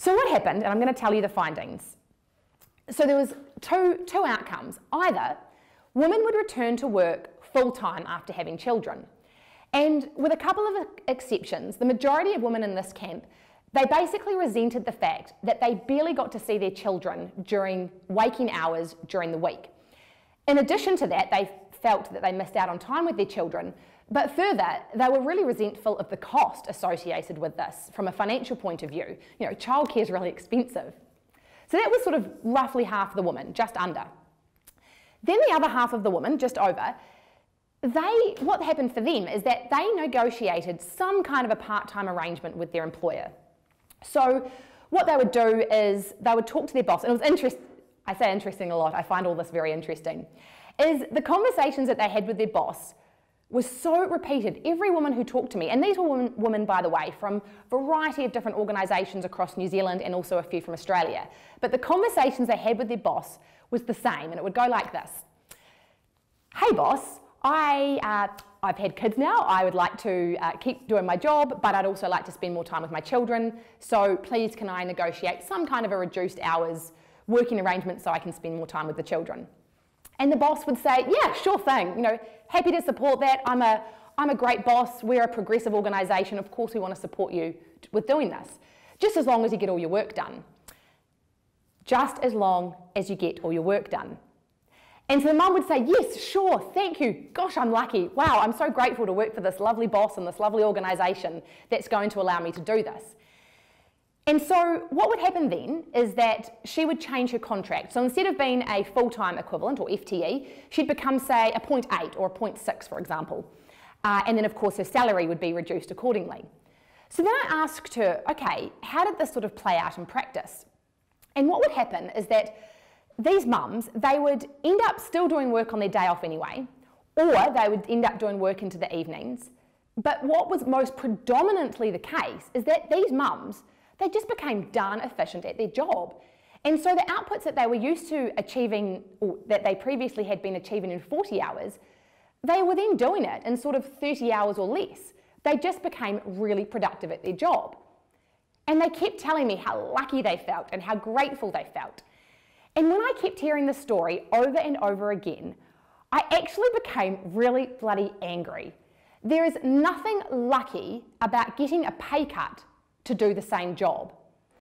So what happened, and I'm going to tell you the findings. So there was two outcomes. Either women would return to work full-time after having children. And with a couple of exceptions, the majority of women in this camp, they basically resented the fact that they barely got to see their children during waking hours during the week. In addition to that, they felt that they missed out on time with their children, but further, they were really resentful of the cost associated with this from a financial point of view. You know, childcare is really expensive. So that was sort of roughly half the women, just under. Then the other half of the women, just over, what happened for them is that they negotiated some kind of a part-time arrangement with their employer. So what they would do is they would talk to their boss, and it was interesting, I say interesting a lot, I find all this very interesting, is the conversations that they had with their boss was so repeated. Every woman who talked to me, and these were women, by the way, from a variety of different organisations across New Zealand and also a few from Australia, but the conversations they had with their boss was the same, and it would go like this. Hey boss, I've had kids now, I would like to keep doing my job, but I'd also like to spend more time with my children, so please can I negotiate some kind of a reduced hours working arrangement so I can spend more time with the children? And the boss would say, yeah, sure thing, you know, happy to support that, I'm a great boss, we're a progressive organisation, of course we want to support you with doing this, just as long as you get all your work done. Just as long as you get all your work done. And so the mum would say, yes, sure, thank you, gosh, I'm lucky, wow, I'm so grateful to work for this lovely boss and this lovely organisation that's going to allow me to do this. And so what would happen then is that she would change her contract. So instead of being a full-time equivalent, or FTE, she'd become, say, a 0.8 or a 0.6, for example. And then, of course, her salary would be reduced accordingly. So then I asked her, okay, how did this sort of play out in practice? And what would happen is that these mums, they would end up still doing work on their day off anyway, or they would end up doing work into the evenings. But what was most predominantly the case is that these mums, they just became darn efficient at their job. And so the outputs that they were used to achieving, or that they previously had been achieving in 40 hours, they were then doing it in sort of 30 hours or less. They just became really productive at their job. And they kept telling me how lucky they felt and how grateful they felt. And when I kept hearing this story over and over again, I actually became really bloody angry. There is nothing lucky about getting a pay cut to do the same job.